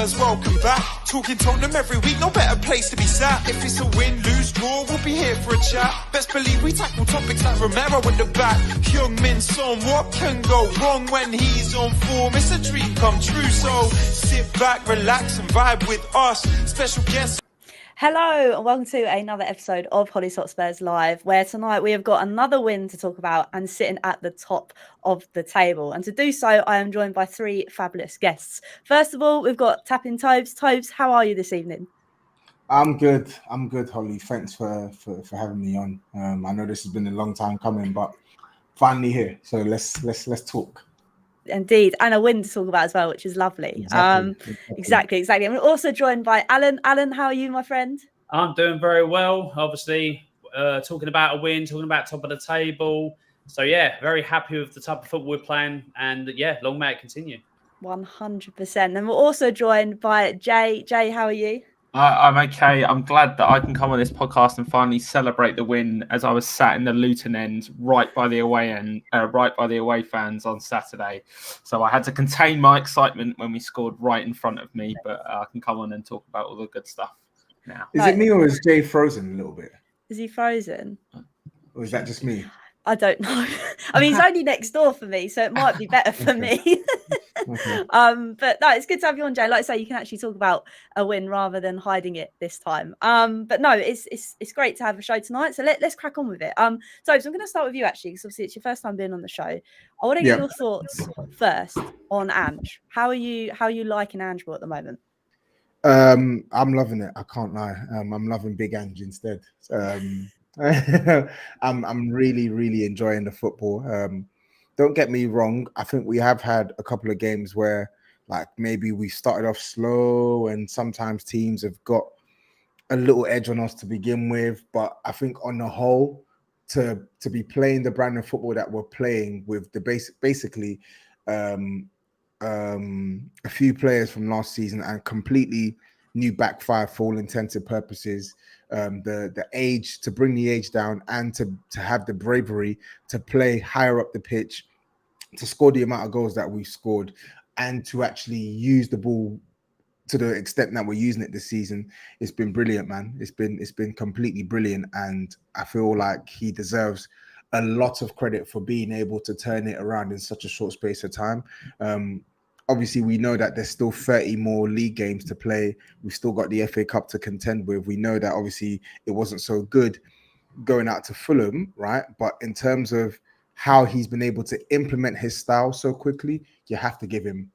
Hotspurs, welcome back. Talking Tottenham every week, no better place to be sat. If it's a win, lose, draw, we'll be here for a chat. Best believe we tackle topics like Romero in the back. Young Min Son, what can go wrong when he's on form? It's a dream come true, so sit back, relax and vibe with us. Special guests. Hello and welcome to another episode of Hollie's Hotspurs Live, where tonight we have got another win to talk about and sitting at the top of the table. And to do so, I am joined by three fabulous guests. First of all, we've got In Tobs. Tobs, how are you this evening? I'm good, Hollie. Thanks for having me on. I know this has been a long time coming, but finally here. So let's talk. Indeed, and a win to talk about as well, which is lovely. Exactly. And we're also joined by Alan. Alan, how are you, my friend? I'm doing very well. Obviously, talking about a win, talking about top of the table. So yeah, very happy with the type of football we're playing, and yeah, long may it continue. 100%. And we're also joined by Jay. Jay, how are you? I'm okay. I'm glad that I can come on this podcast and finally celebrate the win, as I was sat in the Luton end, right by the away fans on Saturday. So I had to contain my excitement when we scored right in front of me, but I can come on and talk about all the good stuff now. Is it me or is Jay frozen a little bit? Is he frozen? Or is that just me? I don't know. I mean, he's only next door for me, so it might be better for me. Okay. But no, it's good to have you on, Jay. Like I say, you can actually talk about a win rather than hiding it this time. But no, it's great to have a show tonight. So let's crack on with it. So I'm going to start with you actually, because obviously it's your first time being on the show. I want to get your thoughts first on Ange. How are you liking Ange at the moment? I'm loving it. I can't lie. I'm loving Big Ange instead. I'm really enjoying the football. Don't get me wrong. I think we have had a couple of games where, like, maybe we started off slow, and sometimes teams have got a little edge on us to begin with. But I think on the whole, to be playing the brand of football that we're playing with, the basically a few players from last season and completely new back five for all intents and purposes. The age, to bring the age down, and to have the bravery to play higher up the pitch, to score the amount of goals that we've scored, and to actually use the ball to the extent that we're using it this season. It's been brilliant, man. It's been completely brilliant, and I feel like he deserves a lot of credit for being able to turn it around in such a short space of time. Obviously, we know that there's still 30 more league games to play. We've still got the FA Cup to contend with. We know that obviously it wasn't so good going out to Fulham, right? But in terms of how he's been able to implement his style so quickly, you have to give him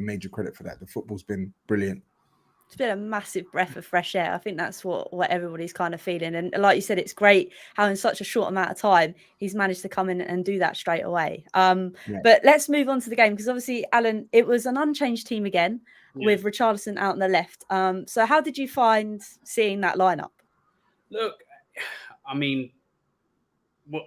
major credit for that. The football's been brilliant. It's been a massive breath of fresh air. I think that's what everybody's kind of feeling. And like you said, it's great how in such a short amount of time he's managed to come in and do that straight away. But let's move on to the game, because obviously, Alan, it was an unchanged team again with Richarlison out on the left. So how did you find seeing that lineup? Look, I mean,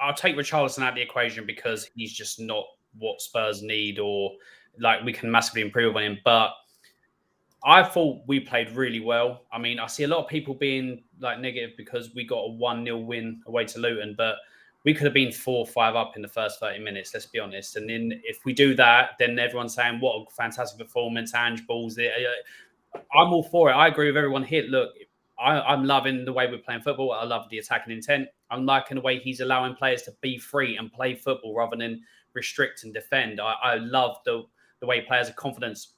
I'll take Richarlison out of the equation because he's just not what Spurs need, or like we can massively improve on him. But I thought we played really well. I mean, I see a lot of people being like negative because we got a 1-0 win away to Luton, but we could have been 4-5 up in the first 30 minutes, let's be honest. And then if we do that, then everyone's saying, what a fantastic performance, Ange balls it. I'm all for it. I agree with everyone here. Look, I'm loving the way we're playing football. I love the attacking intent. I'm liking the way he's allowing players to be free and play football rather than restrict and defend. I love the way players have confidence.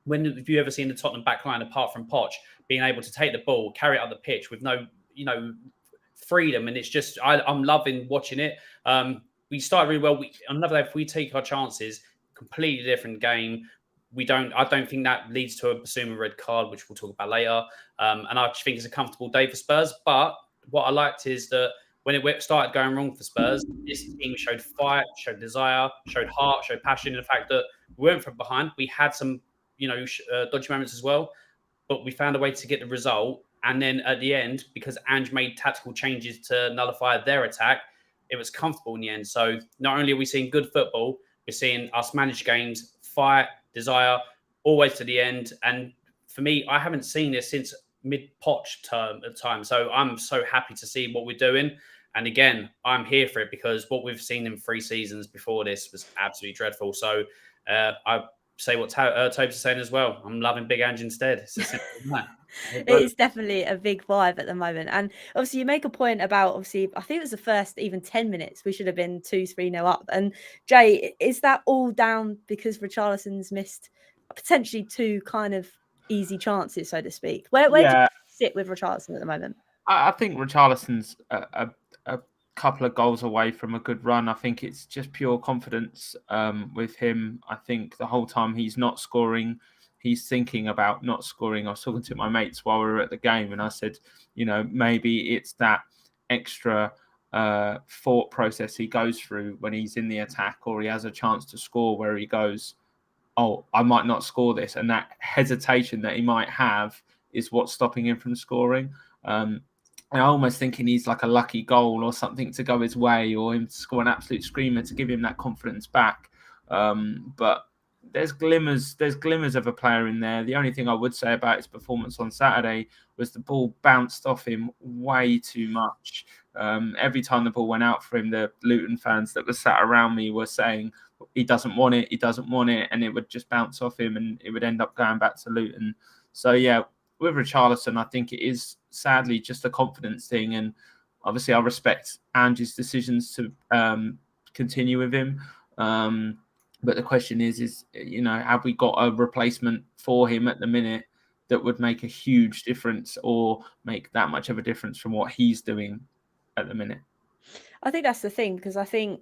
When have you ever seen the Tottenham back line, apart from Poch, being able to take the ball, carry it up the pitch with no, freedom? And it's just, I'm loving watching it. We started really well. Another day, if we take our chances, completely different game. I don't think that leads to a Basuma red card, which we'll talk about later. And I just think it's a comfortable day for Spurs. But what I liked is that when it started going wrong for Spurs, this team showed fight, showed desire, showed heart, showed passion. In the fact that we weren't from behind. We had some dodgy moments as well, but we found a way to get the result. And then at the end, because Ange made tactical changes to nullify their attack, it was comfortable in the end. So not only are we seeing good football, we're seeing us manage games, fight, desire, always to the end. And for me, I haven't seen this since mid-Poch time. So I'm so happy to see what we're doing. And again, I'm here for it because what we've seen in 3 seasons before this was absolutely dreadful. So I'm say what Toby's saying as well. I'm loving Big Ange instead. It's as simple as that. It is definitely a big vibe at the moment. And obviously you make a point about, obviously, I think it was the first even 10 minutes, we should have been 2-3-0 up. And Jay, is that all down because Richarlison's missed potentially two kind of easy chances, so to speak? Where do you sit with Richarlison at the moment? I think Richarlison's a couple of goals away from a good run. I think it's just pure confidence with him. I think the whole time he's not scoring, he's thinking about not scoring. I was talking to my mates while we were at the game, and I said, maybe it's that extra thought process he goes through when he's in the attack or he has a chance to score, where he goes, oh, I might not score this. And that hesitation that he might have is what's stopping him from scoring. I'm almost thinking he's like a lucky goal or something to go his way, or him to score an absolute screamer to give him that confidence back. But there's glimmers of a player in there. The only thing I would say about his performance on Saturday was the ball bounced off him way too much. Every time the ball went out for him, the Luton fans that were sat around me were saying, he doesn't want it, and it would just bounce off him and it would end up going back to Luton. So, yeah, with Richarlison, I think it is sadly just a confidence thing. And obviously I respect Ange's decisions to continue with him. But the question is, have we got a replacement for him at the minute that would make a huge difference or make that much of a difference from what he's doing at the minute? I think that's the thing, because I don't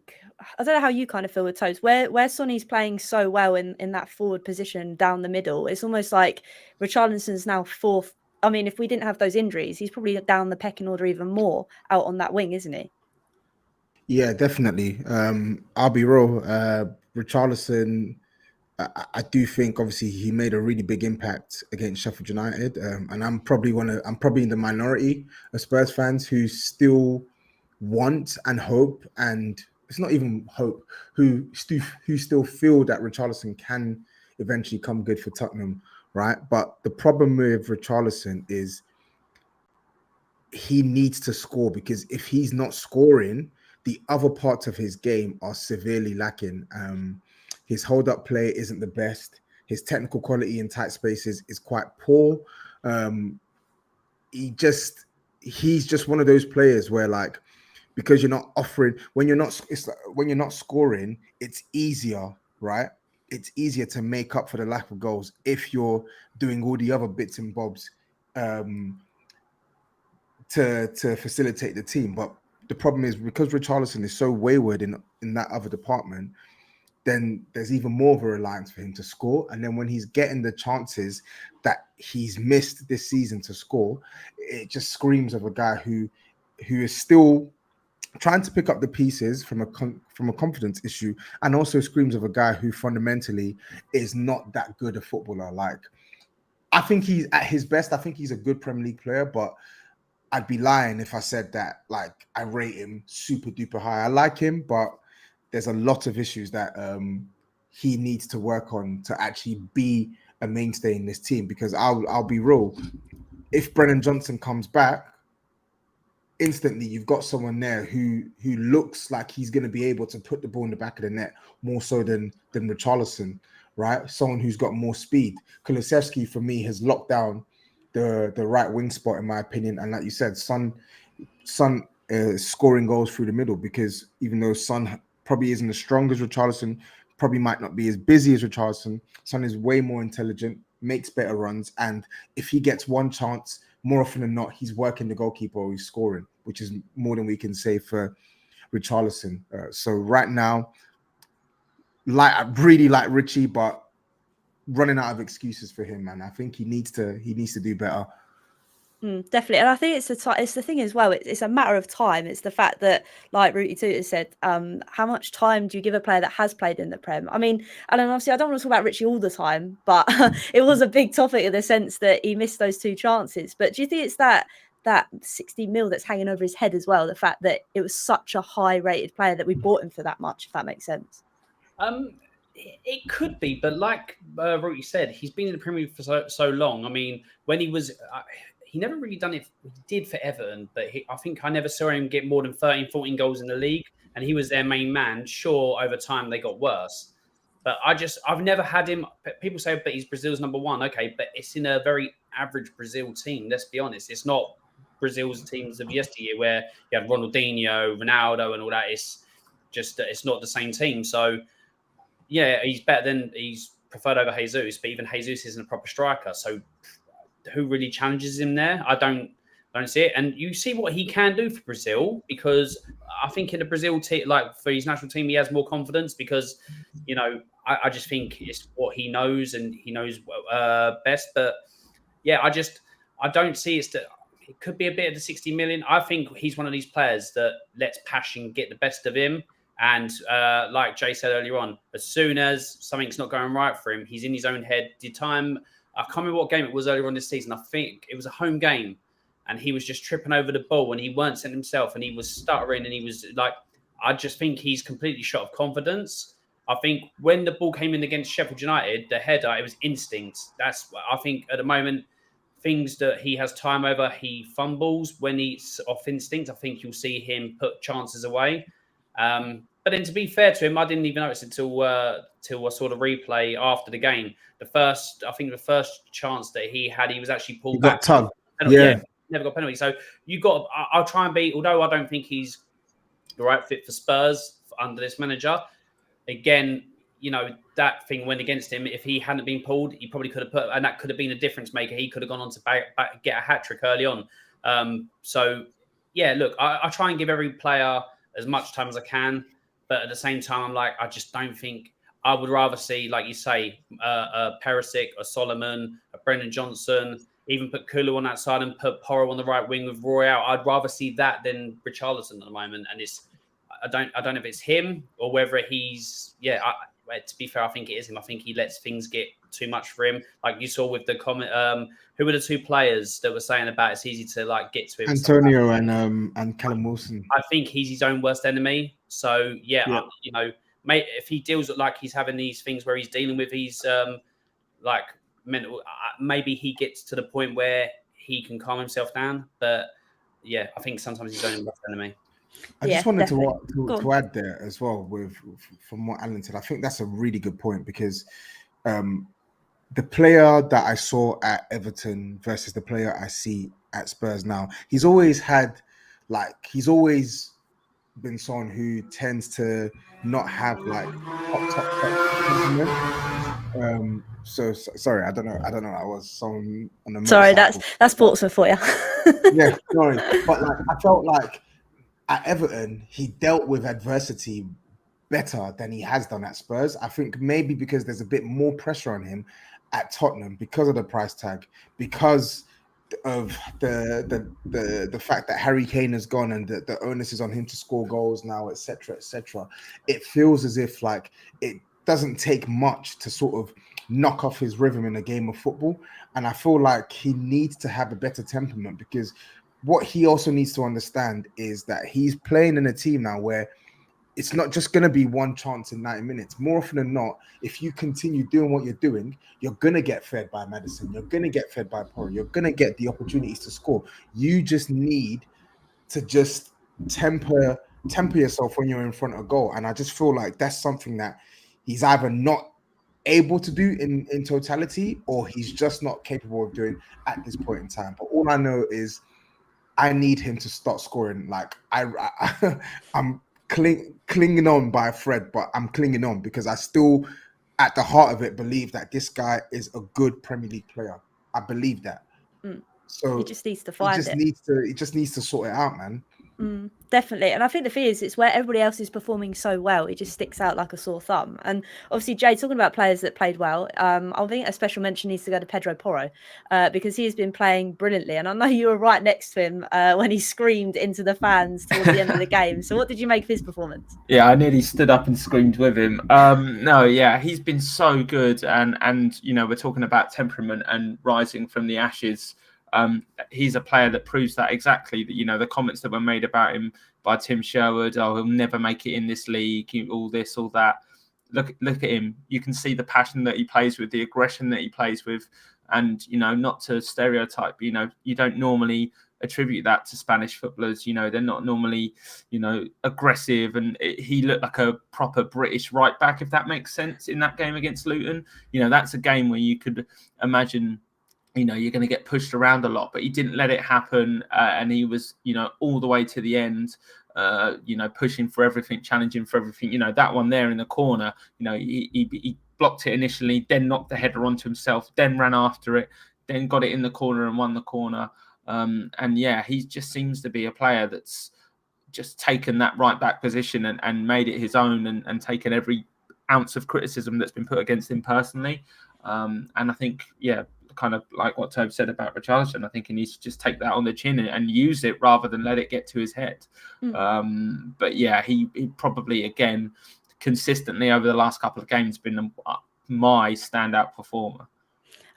know how you kind of feel with Toes, where Sonny's playing so well in that forward position down the middle. It's almost like Richarlison's now fourth. I mean, if we didn't have those injuries, he's probably down the pecking order even more out on that wing, isn't he? Yeah, definitely. I'll be real. Richarlison, I do think obviously he made a really big impact against Sheffield United, and I'm probably in the minority of Spurs fans who still want and hope, and it's not even hope, who still feel that Richarlison can eventually come good for Tottenham, right? But the problem with Richarlison is he needs to score, because if he's not scoring, the other parts of his game are severely lacking. His hold-up play isn't the best. His technical quality in tight spaces is quite poor. He's just one of those players where, like, because you're not offering, when you're not scoring, it's easier, right? It's easier to make up for the lack of goals if you're doing all the other bits and bobs to facilitate the team. But the problem is, because Richarlison is so wayward in that other department, then there's even more of a reliance for him to score. And then when he's getting the chances that he's missed this season to score, it just screams of a guy who is still trying to pick up the pieces from a confidence issue, and also screams of a guy who fundamentally is not that good a footballer. Like, I think he's at his best. I think he's a good Premier League player, but I'd be lying if I said that, like, I rate him super duper high. I like him, but there's a lot of issues that he needs to work on to actually be a mainstay in this team. Because I'll be real, if Brennan Johnson comes back, instantly you've got someone there who looks like he's going to be able to put the ball in the back of the net more so than Richarlison, right? Someone who's got more speed. Kulusevski, for me, has locked down the right wing spot, in my opinion. And like you said, Son scoring goals through the middle, because even though Son probably isn't as strong as Richarlison, probably might not be as busy as Richarlison, Son is way more intelligent, makes better runs, and if he gets one chance, more often than not, he's working the goalkeeper or he's scoring, which is more than we can say for Richarlison. So right now, I really like Richie, but running out of excuses for him, man. I think he needs to do better. Definitely. And I think it's the thing as well. It's a matter of time. It's the fact that, like Rooty Tooter said, how much time do you give a player that has played in the Prem? I mean, and obviously I don't want to talk about Richie all the time, but it was a big topic in the sense that he missed those two chances. But do you think it's that 60 mil that's hanging over his head as well? The fact that it was such a high rated player that we bought him for that much, if that makes sense. It could be, but like Rooty said, he's been in the Premier League for so long. I mean, when he was... he never really done it. He did for Everton, but I think I never saw him get more than 13, 14 goals in the league, and he was their main man. Sure, over time they got worse. But I've never had him. People say, but he's Brazil's number one. Okay, but it's in a very average Brazil team. Let's be honest. It's not Brazil's teams of yesteryear where you had Ronaldinho, Ronaldo, and all that. It's just it's not the same team. So yeah, he's preferred over Jesus, but even Jesus isn't a proper striker. So who really challenges him there? I don't see it. And you see what he can do for Brazil, because I think in the Brazil team, like for his national team, he has more confidence because, you know, I just think it's what he knows and he knows best. But yeah, I don't see it could be a bit of the 60 million. I think he's one of these players that lets passion get the best of him. And like Jay said earlier on, as soon as something's not going right for him, he's in his own head. I can't remember what game it was earlier on this season. I think it was a home game. And he was just tripping over the ball and he weren't sent himself and he was stuttering and he was like, I just think he's completely shot of confidence. I think when the ball came in against Sheffield United, the header, it was instinct. I think at the moment, things that he has time over, he fumbles when he's off instinct. I think you'll see him put chances away. But then to be fair to him, I didn't even notice it till I saw the replay after the game. The first chance that he had, he was actually pulled back. Tugged. Yeah. Never got a penalty. So I'll try and be, although I don't think he's the right fit for Spurs under this manager. Again, you know, that thing went against him. If he hadn't been pulled, he probably could have and that could have been a difference maker. He could have gone on to get a hat trick early on. So yeah, look, I try and give every player as much time as I can, but at the same time, I'm like, I just don't think. I would rather see, like you say, a Perisic, a Solomon, a Brendan Johnson, even put Kulu on that side and put Porro on the right wing with Roy out. I'd rather see that than Richarlison at the moment. And I don't know if it's him or whether he's, to be fair, I think it is him. I think he lets things get too much for him. Like you saw with the comment, who were the two players that were saying about it's easy to like get to him? Antonio and Callum Wilson. I think he's his own worst enemy. So yeah. You know, mate, if he deals with like he's having these things where he's dealing with these like mental, maybe he gets to the point where he can calm himself down. But yeah, I think sometimes he's own worst enemy. I just wanted to add there as well from what Alan said. I think that's a really good point because the player that I saw at Everton versus the player I see at Spurs now, he's always been someone who tends to not have like top. So sorry, I don't know. I was someone on the sorry. That's Portsmouth for you. Yeah, sorry, but like I felt like at Everton he dealt with adversity better than he has done at Spurs. I think maybe because there's a bit more pressure on him at Tottenham because of the price tag, because of the fact that Harry Kane has gone and the onus is on him to score goals now, etc. It feels as if like it doesn't take much to sort of knock off his rhythm in a game of football. And I feel like he needs to have a better temperament because what he also needs to understand is that he's playing in a team now where it's not just going to be one chance in 90 minutes. More often than not, if you continue doing what you're doing, you're going to get fed by Maddison. You're going to get fed by Porro. You're going to get the opportunities to score. You just need to just temper yourself when you're in front of goal. And I just feel like that's something that he's either not able to do in totality or he's just not capable of doing at this point in time. But all I know is I need him to start scoring. Like I'm clinging on by a thread, but I'm clinging on because I still, at the heart of it, believe that this guy is a good Premier League player. I believe that. So he just needs to find it. He just needs to sort it out, man. Definitely. And I think the thing is, it's where everybody else is performing so well, it just sticks out like a sore thumb. And obviously, Jay, talking about players that played well, I think a special mention needs to go to Pedro Porro because he has been playing brilliantly. And I know you were right next to him when he screamed into the fans towards the end of the game. So what did you make of his performance? Yeah, I nearly stood up and screamed with him. He's been so good. And you know, we're talking about temperament and rising from the ashes. He's a player that proves that exactly. That, you know, the comments that were made about him by Tim Sherwood, he'll never make it in this league, all this, all that. Look at him. You can see the passion that he plays with, the aggression that he plays with. And, not to stereotype, you don't normally attribute that to Spanish footballers. They're not normally, aggressive. And he looked like a proper British right back, if that makes sense, in that game against Luton. That's a game where you could imagine, you're going to get pushed around a lot, but he didn't let it happen. And he was, all the way to the end, pushing for everything, challenging for everything. That one there in the corner, he blocked it initially, then knocked the header onto himself, then ran after it, then got it in the corner and won the corner. And yeah, he just seems to be a player that's just taken that right back position and made it his own and taken every ounce of criticism that's been put against him personally. And I think, kind of like what Tobe said about Richarlison, I think he needs to just take that on the chin and use it rather than let it get to his head. But yeah, he probably, again, consistently over the last couple of games been my standout performer.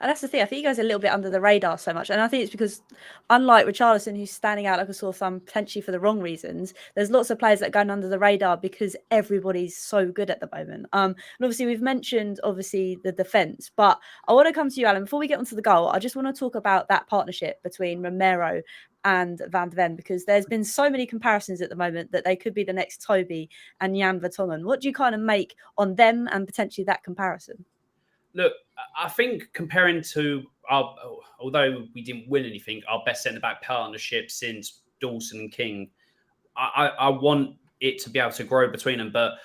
And that's the thing. I think he goes a little bit under the radar so much. And I think it's because, unlike Richarlison, who's standing out like a sore thumb potentially for the wrong reasons, there's lots of players that are going under the radar because everybody's so good at the moment. And obviously, we've mentioned, the defence. But I want to come to you, Alan. Before we get onto the goal, I just want to talk about that partnership between Romero and Van de Ven, because there's been so many comparisons at the moment that they could be the next Toby and Jan Vertonghen. What do you kind of make on them and potentially that comparison? Look, I think comparing to although we didn't win anything, our best centre-back partnership since Dawson and King, I want it to be able to grow between them. But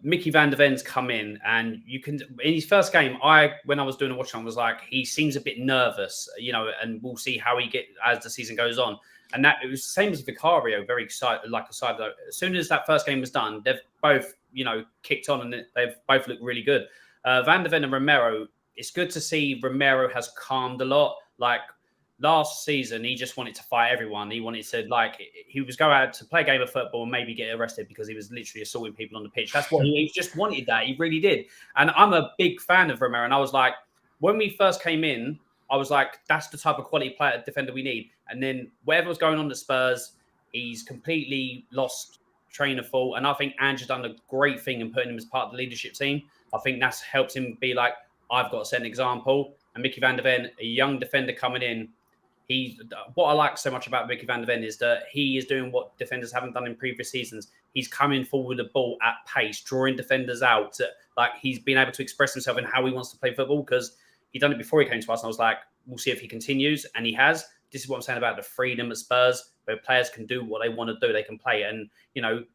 Mickey Van de Ven's come in, and you can, in his first game, when I was doing a watch on, was like, he seems a bit nervous, and we'll see how he get as the season goes on. And that it was the same as Vicario, very excited, like a side note. As soon as that first game was done, they've both, kicked on and they've both looked really good. Van de Ven and Romero, it's good to see Romero has calmed a lot. Like last season, he just wanted to fight everyone. He wanted to, he was going out to play a game of football and maybe get arrested because he was literally assaulting people on the pitch. That's what he just wanted that. He really did. And I'm a big fan of Romero. And I was like, when we first came in, I was like, that's the type of quality player defender we need. And then whatever was going on at Spurs, he's completely lost train of thought. And I think Ange's done a great thing in putting him as part of the leadership team. I think that's helped him be like, I've got to set an example. And Mickey Van de Ven, a young defender coming in, what I like so much about Mickey Van de Ven is that he is doing what defenders haven't done in previous seasons. He's coming forward with the ball at pace, drawing defenders out. He's been able to express himself in how he wants to play football, because he done it before he came to us. And I was like, we'll see if he continues. And he has. This is what I'm saying about the freedom at Spurs, where players can do what they want to do. They can play and,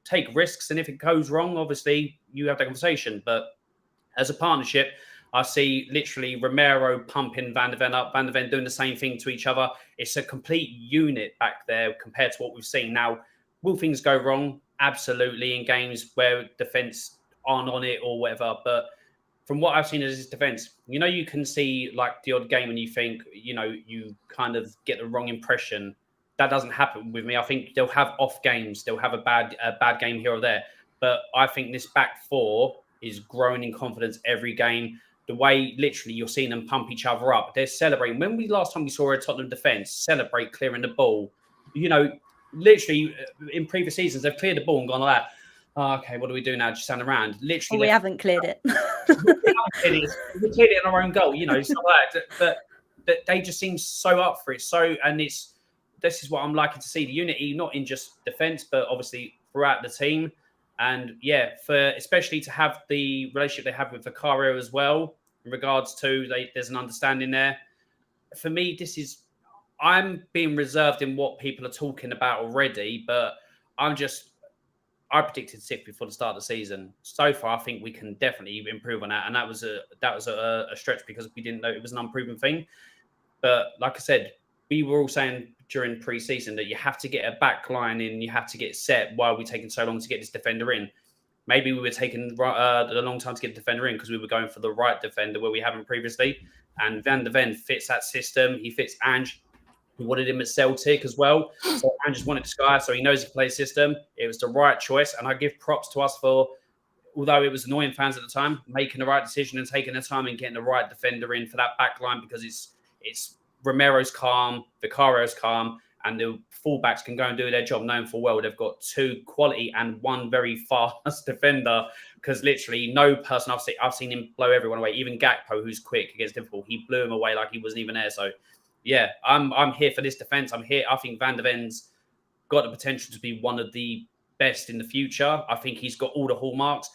take risks. And if it goes wrong, obviously you have that conversation. But as a partnership, I see literally Romero pumping Van de Ven up, Van de Ven doing the same thing to each other. It's a complete unit back there compared to what we've seen. Now, will things go wrong? Absolutely, in games where defence aren't on it or whatever. But from what I've seen as his defence, you can see like the odd game and you think, you kind of get the wrong impression. That doesn't happen with me. I think they'll have off games. They'll have a bad game here or there. But I think this back four is growing in confidence every game. The way literally you're seeing them pump each other up. They're celebrating. When last time we saw a Tottenham defence celebrate clearing the ball, literally in previous seasons, they've cleared the ball and gone like that. Oh, okay, what do we do now? Just stand around. Literally, we haven't cleared it. We cleared it in our own goal, stuff like that. But they just seem so up for it. This is what I'm liking to see, the unity, not in just defence, but obviously throughout the team. And yeah, especially to have the relationship they have with Vicario as well, in regards to there's an understanding there. For me, I'm being reserved in what people are talking about already, but I predicted 6th before the start of the season. So far, I think we can definitely improve on that. And that was a stretch because we didn't know it was an unproven thing. But like I said, we were all saying during pre-season that you have to get a back line in, you have to get set. Why are we taking so long to get this defender in? Maybe we were taking a long time to get the defender in because we were going for the right defender where we haven't previously. And Van de Ven fits that system. He fits Ange. We wanted him at Celtic as well. So Ange just wanted this guy, so he knows he plays system. It was the right choice. And I give props to us for, although it was annoying fans at the time, making the right decision and taking the time and getting the right defender in for that back line, because it's Romero's calm, Vicario's calm, and the fullbacks can go and do their job, knowing full well they've got 2 quality and 1 very fast defender. Because literally no person I've seen him blow everyone away. Even Gakpo, who's quick against Liverpool, he blew him away like he wasn't even there. So yeah, I'm here for this defense. I'm here. I think Van der Ven's got the potential to be one of the best in the future. I think he's got all the hallmarks.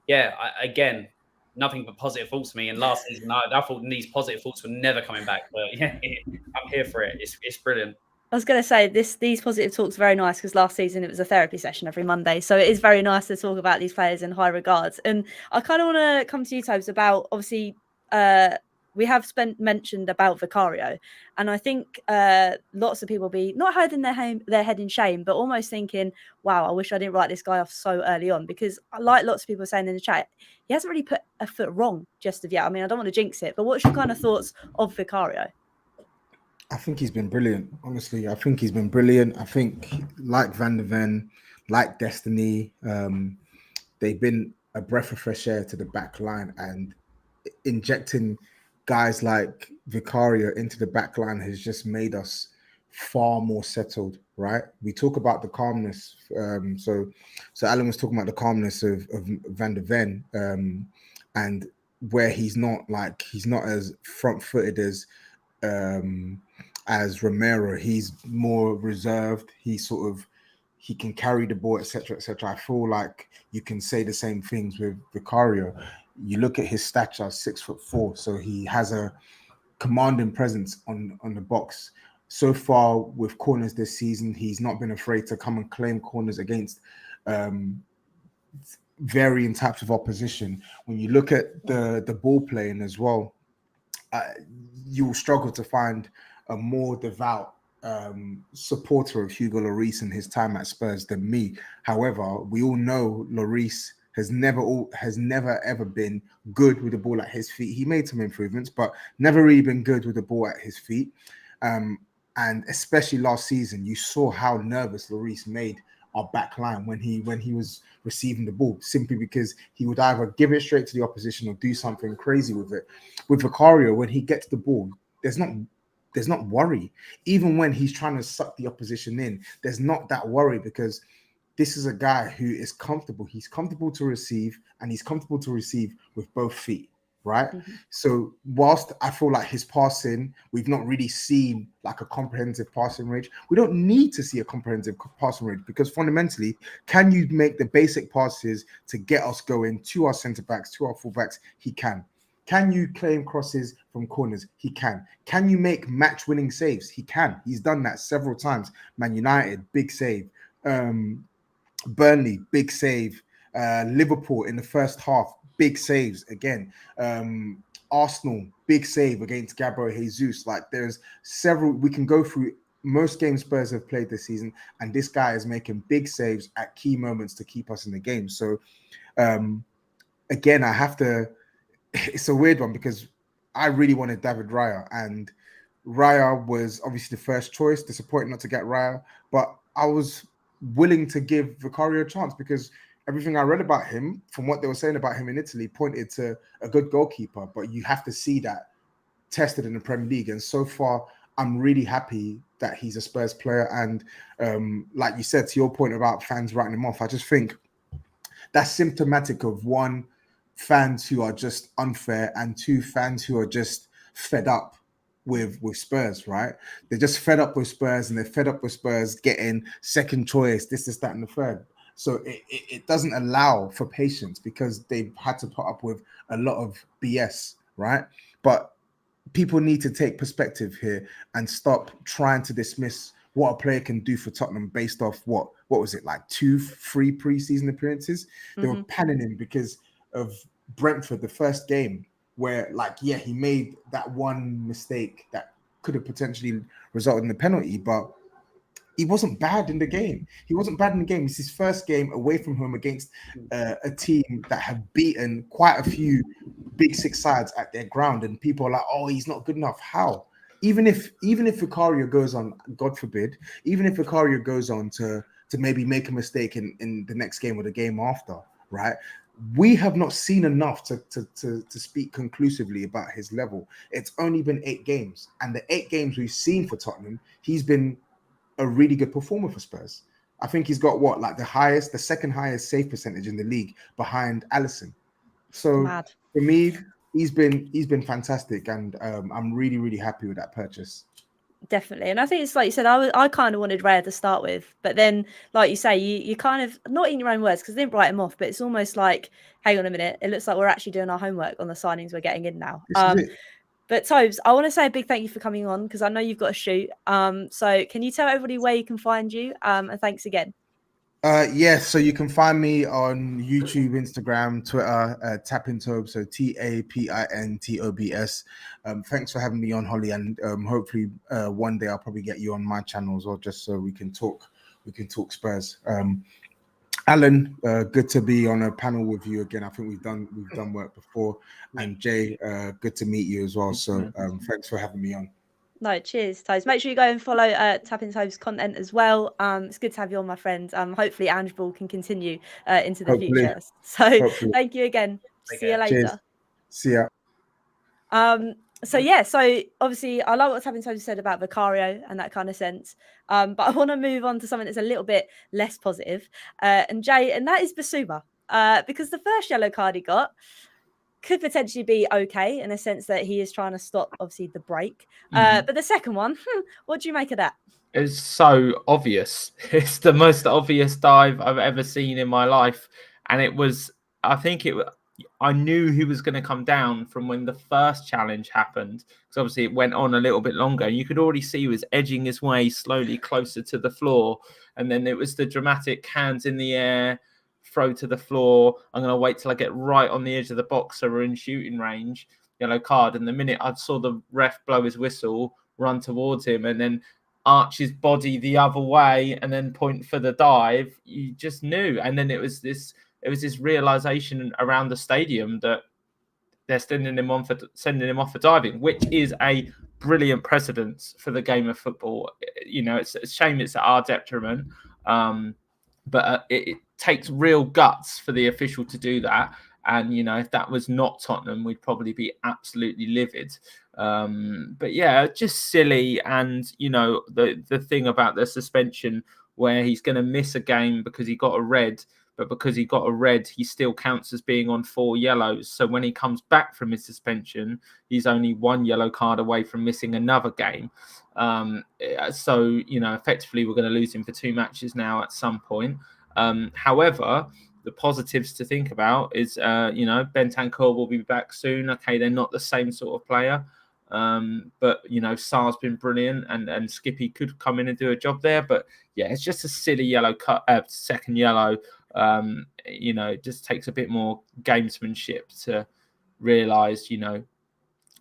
Yeah, again, nothing but positive thoughts for me. And last season, I thought these positive thoughts were never coming back. But yeah, I'm here for it. It's brilliant. I was going to say these positive talks are very nice because last season it was a therapy session every Monday. So it is very nice to talk about these players in high regards. And I kind of want to come to you, Tobes, about obviously we have mentioned about Vicario. And I think lots of people be not holding their head in shame, but almost thinking, wow, I wish I didn't write this guy off so early on. Because like lots of people are saying in the chat, he hasn't really put a foot wrong just of yet. I mean, I don't want to jinx it, but what's your kind of thoughts of Vicario? I think he's been brilliant. Honestly, I think he's been brilliant. I think like Van der Ven, like Destiny, they've been a breath of fresh air to the back line, and injecting guys like Vicario into the back line has just made us far more settled, right? We talk about the calmness. So Alan was talking about the calmness of Van der Ven, and where he's not as front-footed as Romero. He's more reserved. He can carry the ball, etc., etc. I feel like you can say the same things with Vicario. You look at his stature, 6'4", so he has a commanding presence on the box. So far with corners this season, he's not been afraid to come and claim corners against varying types of opposition. When you look at the ball playing as well, you will struggle to find a more devout supporter of Hugo Lloris and his time at Spurs than me. However, we all know Lloris has never ever been good with the ball at his feet. He made some improvements, but never really been good with the ball at his feet. And especially last season, you saw how nervous Lloris made our back line when he was receiving the ball, simply because he would either give it straight to the opposition or do something crazy with it. With Vicario, when he gets the ball, there's not worry. Even when he's trying to suck the opposition in, there's not that worry, because this is a guy who is comfortable. He's comfortable to receive, and he's comfortable to receive with both feet, right? Mm-hmm. So whilst I feel like his passing, we've not really seen like a comprehensive passing range. We don't need to see a comprehensive passing range, because fundamentally, can you make the basic passes to get us going to our centre-backs, to our full-backs? He can. Can you claim crosses from corners? He can. Can you make match-winning saves? He can. He's done that several times. Man United, big save. Burnley, big save. Liverpool in the first half, big saves again. Arsenal, big save against Gabriel Jesus. Like, there's several, we can go through most games Spurs have played this season, and this guy is making big saves at key moments to keep us in the game. So again, I have to, it's a weird one, because I really wanted David Raya, and Raya was obviously the first choice. Disappointing not to get Raya, but I was willing to give Vicario a chance, because everything I read about him, from what they were saying about him in Italy, pointed to a good goalkeeper. But you have to see that tested in the Premier League, and so far I'm really happy that he's a Spurs player. And like you said, to your point about fans writing him off, I just think that's symptomatic of, one, fans who are just unfair, and two, fans who are just fed up with Spurs, right? They're just fed up with Spurs, and they're fed up with Spurs getting second choice, this, that, and the third. So it doesn't allow for patience, because they've had to put up with a lot of BS, right? But people need to take perspective here and stop trying to dismiss what a player can do for Tottenham based off what was it, like 2-3 preseason appearances? They were panning him because of Brentford, the first game, where, like, yeah, he made that one mistake that could have potentially resulted in a penalty, but he wasn't bad in the game. It's his first game away from home against a team that have beaten quite a few big six sides at their ground, and people are like, oh, he's not good enough. How? Even if Vicario goes on, God forbid, even if Vicario goes on to maybe make a mistake in the next game or the game after, right? We have not seen enough to speak conclusively about his level. It's only been 8 games, and the 8 games we've seen for Tottenham, he's been a really good performer for Spurs. I think he's got the second highest save percentage in the league behind Alisson. So Mad. for me, he's been fantastic, and I'm really, really happy with that purchase. Definitely. And I think it's like you said, I kind of wanted Raya to start with, but then, like you say, you kind of, not in your own words, because they didn't write him off, but it's almost like, hang on a minute, it looks like we're actually doing our homework on the signings we're getting in now. But Tobes, I want to say a big thank you for coming on, because I know you've got to shoot. So can you tell everybody where you can find you? And thanks again. Yes, so you can find me on YouTube, Instagram, Twitter, Tapintobes, so TAPINTOBS. Thanks for having me on, Hollie, and hopefully one day I'll probably get you on my channel as well, just so we can talk Spurs. Alan, good to be on a panel with you again. I think we've done work before, and Jay, good to meet you as well. So thanks for having me on. No, cheers, Tobes. Make sure you go and follow Tapping Tobes content as well. It's good to have you on, my friend. Hopefully Ange Ball can continue into the future. So thank you again. See you later. Cheers. See ya. So obviously I like what Tapping Tobes said about Vicario and that kind of sense. But I want to move on to something that's a little bit less positive. And Jay, and that is Basuma. Because the first yellow card he got could potentially be okay in a sense that he is trying to stop, obviously, the break. But the second one, what do you make of that? It's so obvious. It's the most obvious dive I've ever seen in my life. And I knew he was going to come down from when the first challenge happened. Because obviously it went on a little bit longer. You could already see he was edging his way slowly closer to the floor. And then it was the dramatic hands in the air, throw to the floor. I'm going to wait till I get right on the edge of the box so we're in shooting range. Yellow card. And the minute I saw the ref blow his whistle, run towards him, and then arch his body the other way and then point for the dive, you just knew. And then it was this realization around the stadium that they're sending him off for diving, which is a brilliant precedence for the game of football. You know, it's a shame it's at our detriment. But it takes real guts for the official to do that. And, you know, if that was not Tottenham, we'd probably be absolutely livid. But yeah, just silly. And, you know, the thing about the suspension where he's going to miss a game because he got a red, but because he got a red, he still counts as being on 4 yellows. So when he comes back from his suspension, he's only 1 yellow card away from missing another game. So, you know, effectively we're going to lose him for 2 matches now at some point. However, the positives to think about is, you know, Bentancur will be back soon. Okay, they're not the same sort of player. But, you know, Sarr's been brilliant and Skippy could come in and do a job there. But, yeah, it's just a silly yellow second yellow. You know, it just takes a bit more gamesmanship to realise, you know,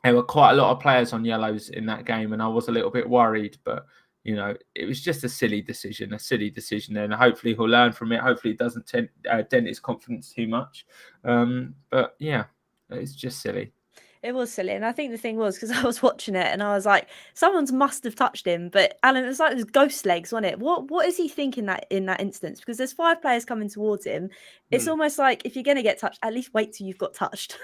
there were quite a lot of players on yellows in that game and I was a little bit worried. But, you know, it was just a silly decision. And hopefully he'll learn from it. Hopefully it doesn't dent his confidence too much. But, yeah, it's just silly. It was silly. And I think the thing was, because I was watching it and I was like, someone's must have touched him. But Alan, it was like those ghost legs, wasn't it? What is he thinking that in that instance? Because there's 5 players coming towards him. It's almost like if you're going to get touched, at least wait till you've got touched.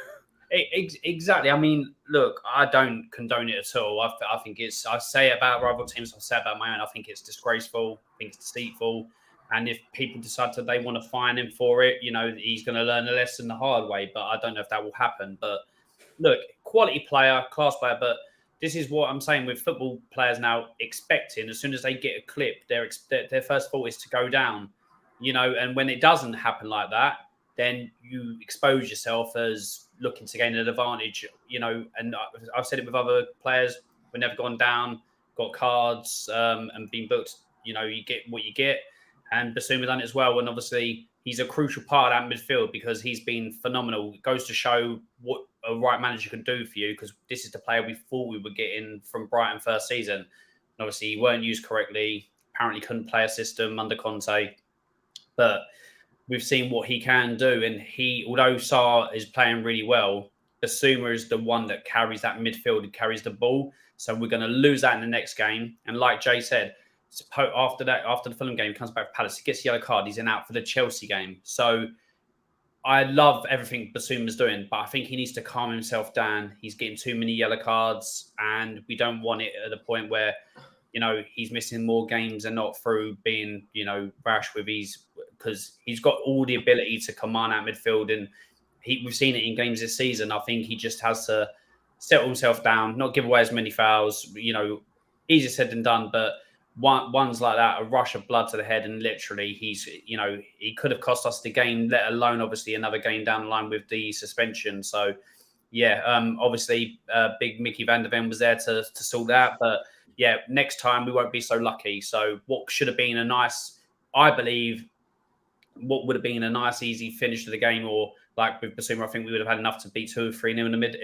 Exactly. I mean, look, I don't condone it at all. I think I say it about rival teams, I say it about my own. I think it's disgraceful. I think it's deceitful. And if people decide that they want to fine him for it, you know, he's going to learn a lesson the hard way. But I don't know if that will happen. But look, quality player, class player, but this is what I'm saying with football players now expecting as soon as they get a clip, their first thought is to go down, you know, and when it doesn't happen like that, then you expose yourself as looking to gain an advantage, you know, and I've said it with other players, we've never gone down, got cards and been booked, you know, you get what you get. And Basuma done it as well. And obviously he's a crucial part of that midfield because he's been phenomenal. It goes to show what a right manager can do for you because this is the player we thought we were getting from Brighton first season. And obviously he weren't used correctly, apparently couldn't play a system under Conte. But we've seen what he can do. And although Sarr is playing really well, Basuma is the one that carries that midfield and carries the ball. So we're going to lose that in the next game. And like Jay said, after the Fulham game, he comes back to Palace, he gets a yellow card, he's in out for the Chelsea game. So I love everything Basuma's doing, but I think he needs to calm himself down. He's getting too many yellow cards and we don't want it at the point where he's missing more games and not through being, rash with because he's got all the ability to command that midfield. And we've seen it in games this season. I think he just has to settle himself down, not give away as many fouls, easier said than done. But ones like that, a rush of blood to the head, and literally he could have cost us the game, let alone obviously another game down the line with the suspension. So yeah, obviously big Mickey van der Ven was there to sort that. But yeah, next time we won't be so lucky. So what should have been I believe, what would have been a nice, easy finish to the game, or like with Basuma, I think we would have had enough to beat 2 or 3-0 in the mid.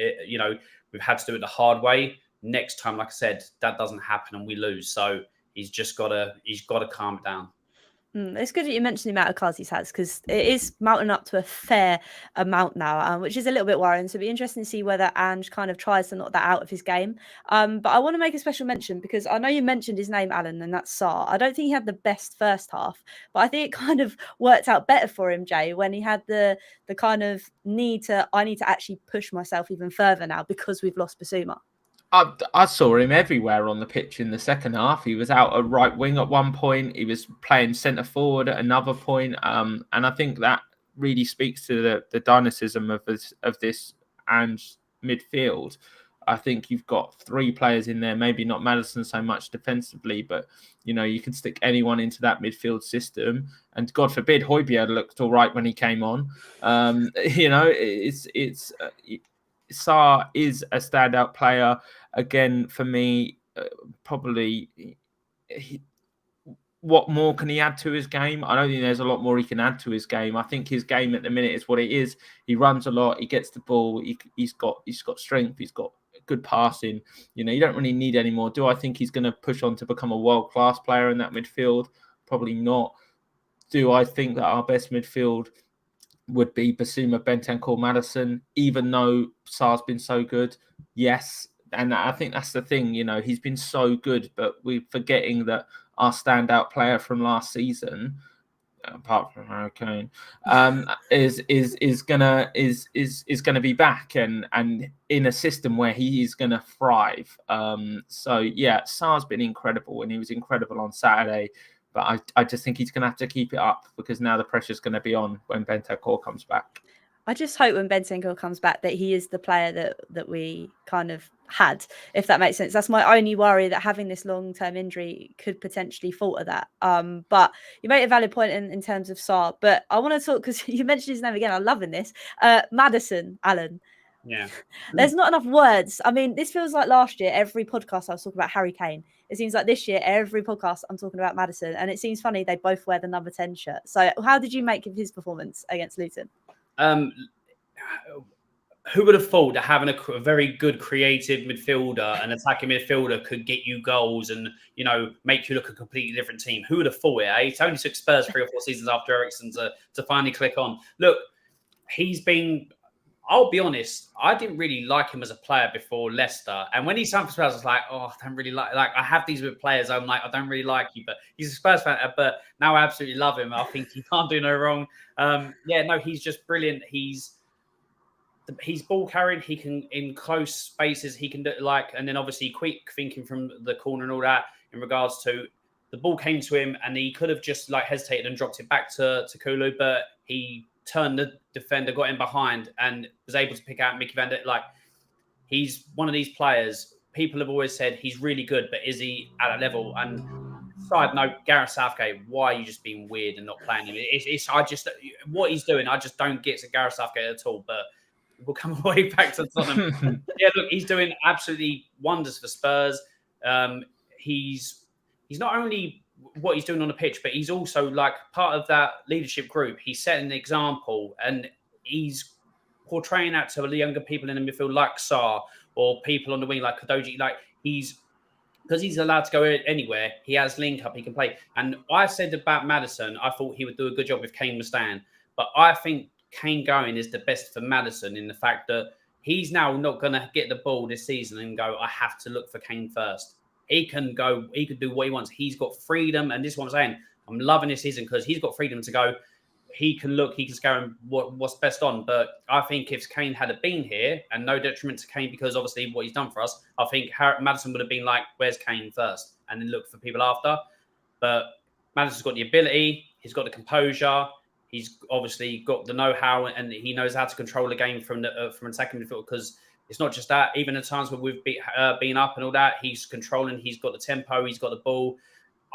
We've had to do it the hard way. Next time, like I said, that doesn't happen and we lose. So he's got to calm it down. It's good that you mentioned the amount of cards he's had, because it is mounting up to a fair amount now, which is a little bit worrying. So it'll be interesting to see whether Ange kind of tries to knock that out of his game. But I want to make a special mention, because I know you mentioned his name, Alan, and that's Sarr. I don't think he had the best first half, but I think it kind of worked out better for him, Jay, when he had the kind of I need to actually push myself even further now because we've lost Basuma. I saw him everywhere on the pitch in the second half. He was out at right wing at one point. He was playing centre forward at another point. And I think that really speaks to the dynamism of this and midfield. I think you've got 3 players in there, maybe not Maddison so much defensively, but, you can stick anyone into that midfield system. And God forbid, Højbjerg looked all right when he came on. Sarr is a standout player. Again, for me, probably what more can he add to his game? I don't think there's a lot more he can add to his game. I think his game at the minute is what it is. He runs a lot. He gets the ball. He's got strength. He's got good passing. You don't really need any more. Do I think he's going to push on to become a world-class player in that midfield? Probably not. Do I think that our best midfield would be Basuma, Bentancur, Maddison, even though Sarr's been so good? Yes. And I think that's the thing, he's been so good, but we're forgetting that our standout player from last season, apart from Hurricane, is gonna be back and in a system where he is gonna thrive. So yeah, Sarr's been incredible, and he was incredible on Saturday. But I just think he's going to have to keep it up, because now the pressure's going to be on when Bentancur comes back. I just hope when Bentancur comes back that he is the player that we kind of had, if that makes sense. That's my only worry, that having this long-term injury could potentially falter that. But you made a valid point in terms of Sarr. But I want to talk, because you mentioned his name again. I'm loving this. Maddison, Alan. Yeah. There's not enough words. I mean, this feels like last year, every podcast I was talking about Harry Kane. It seems like this year, every podcast I'm talking about Maddison. And it seems funny they both wear the number 10 shirt. So how did you make of his performance against Luton? Who would have thought that having a very good creative midfielder and attacking midfielder could get you goals and, make you look a completely different team? Who would have thought it, eh? It only took Spurs 3 or 4 seasons after Eriksen to finally click on. Look, I'll be honest, I didn't really like him as a player before Leicester. And when he signed for Spurs, I was like, I don't really like I have these with players. I'm like, I don't really like you, but he's a Spurs fan. But now I absolutely love him. I think he can't do no wrong. He's just brilliant. He's ball carried. He can, in close spaces, he can do and then obviously quick thinking from the corner and all that in regards to the ball came to him and he could have just hesitated and dropped it back to Kulu, but he turned the defender, got in behind, and was able to pick out Mickey van der Ven. He's one of these players. People have always said he's really good, but is he at a level? And side note, Gareth Southgate, why are you just being weird and not playing him? What he's doing, I just don't get to Gareth Southgate at all. But we'll come away back to Tottenham. Yeah, look, he's doing absolutely wonders for Spurs. He's not only what he's doing on the pitch, but he's also part of that leadership group. He's setting an example and he's portraying that to the younger people in the midfield like Sarr or people on the wing like Kadoji. Because he's allowed to go anywhere, he has link up, he can play. And I said about Maddison, I thought he would do a good job if Kane was staying. But I think Kane going is the best for Maddison in the fact that he's now not going to get the ball this season and go, I have to look for Kane first. He can go, he can do what he wants. He's got freedom. And this is what I'm saying. I'm loving this season because he's got freedom to go. he can scare him what's best on. But I think if Kane had been here, and no detriment to Kane because obviously what he's done for us, I think Maddison would have been like, where's Kane first? And then look for people after. But Maddison's got the ability, he's got the composure, he's obviously got the know-how, and he knows how to control the game from attacking midfield, because it's not just that. Even at times when we've been up and all that, he's controlling, he's got the tempo, he's got the ball.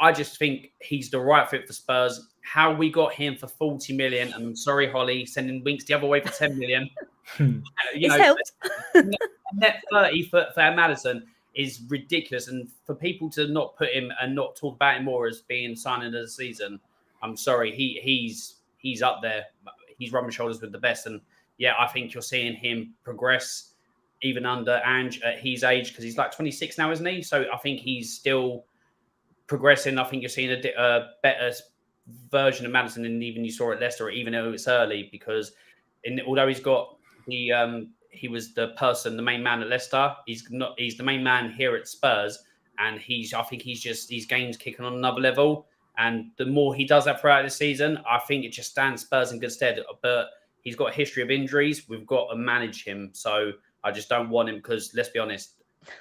I just think he's the right fit for Spurs. How we got him for 40 million, and I'm sorry, Hollie, sending Winks the other way for 10 million. It's helped. Net 30 for Maddison is ridiculous. And for people to not put him and not talk about him more as being signing of the season, I'm sorry, he's up there. He's rubbing shoulders with the best. And yeah, I think you're seeing him progress even under Ange at his age, because he's like 26 now, isn't he? So I think he's still progressing. I think you're seeing a better version of Maddison than even you saw at Leicester, or even though it's early, because although he's got he was the main man at Leicester, he's the main man here at Spurs, and I think his game's kicking on another level. And the more he does that throughout the season, I think it just stands Spurs in good stead. But he's got a history of injuries. We've got to manage him. So I just don't want him, because let's be honest,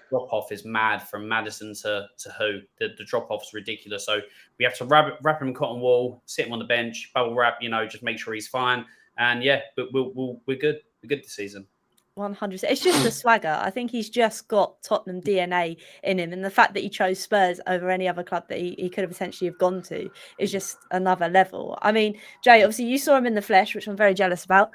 drop-off is mad from Maddison to who. The drop-off's ridiculous. So we have to wrap him in cotton wool, sit him on the bench, bubble wrap, just make sure he's fine. And yeah, but we're good. We're good this season. 100%. It's just the swagger. I think he's just got Tottenham DNA in him, and the fact that he chose Spurs over any other club that he could have potentially have gone to is just another level. I mean, Jay, obviously you saw him in the flesh, which I'm very jealous about.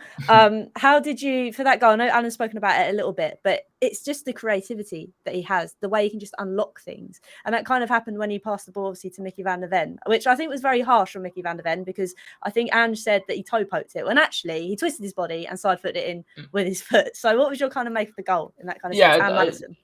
How did you, for that goal, I know Alan's spoken about it a little bit, but it's just the creativity that he has, the way he can just unlock things. And that kind of happened when he passed the ball, obviously, to Mickey van der Ven, which I think was very harsh from Mickey van der Ven, because I think Ange said that he toe poked it, when actually he twisted his body and side footed it in with his foot. So what was your kind of make of the goal in that kind of sense? And Maddison?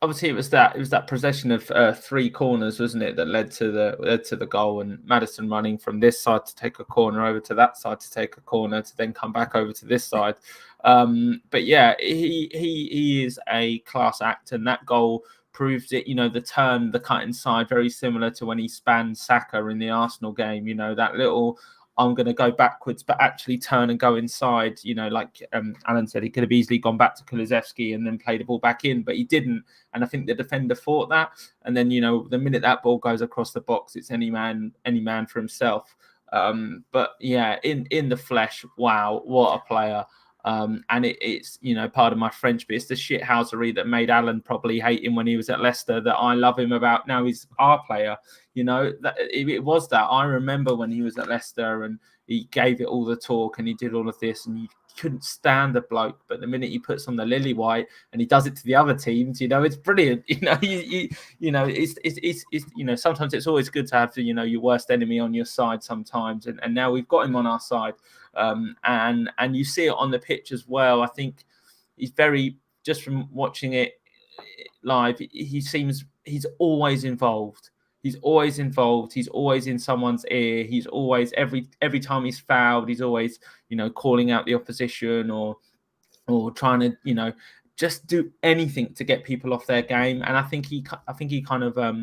Obviously, it was that possession of three corners, wasn't it, that led to the goal, and Maddison running from this side to take a corner over to that side to take a corner to then come back over to this side. But yeah, he is a class act, and that goal proved it. The turn, the cut inside, very similar to when he spanned Saka in the Arsenal game. That little, I'm going to go backwards, but actually turn and go inside. Like Alan said, he could have easily gone back to Kulusevski and then played the ball back in, but he didn't. And I think the defender thought that. And then, the minute that ball goes across the box, it's any man for himself. But yeah, in the flesh, wow, what a player. And it's, pardon my French, but it's the shithousery that made Alan probably hate him when he was at Leicester that I love him about. Now he's our player. That it was that. I remember when he was at Leicester and he gave it all the talk and he did all of this, and you couldn't stand the bloke. But the minute he puts on the lily white and he does it to the other teams, it's brilliant. It's sometimes it's always good to have your worst enemy on your side sometimes, and now we've got him on our side. And you see it on the pitch as well. I think he's just from watching it live, he's always involved. He's always involved. He's always in someone's ear. He's always, every time he's fouled, he's always, calling out the opposition or trying to, just do anything to get people off their game. And I think he kind of,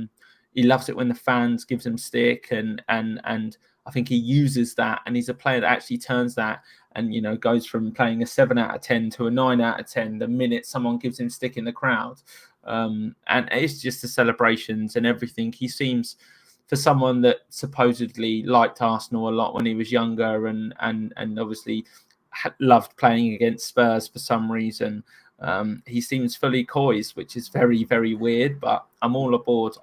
he loves it when the fans gives him stick, and I think he uses that, and he's a player that actually turns that and, goes from playing a 7 out of 10 to a 9 out of 10 the minute someone gives him stick in the crowd. And it's just the celebrations and everything. He seems, for someone that supposedly liked Arsenal a lot when he was younger and obviously loved playing against Spurs for some reason, he seems fully poised, which is very, very weird, but I'm all aboard.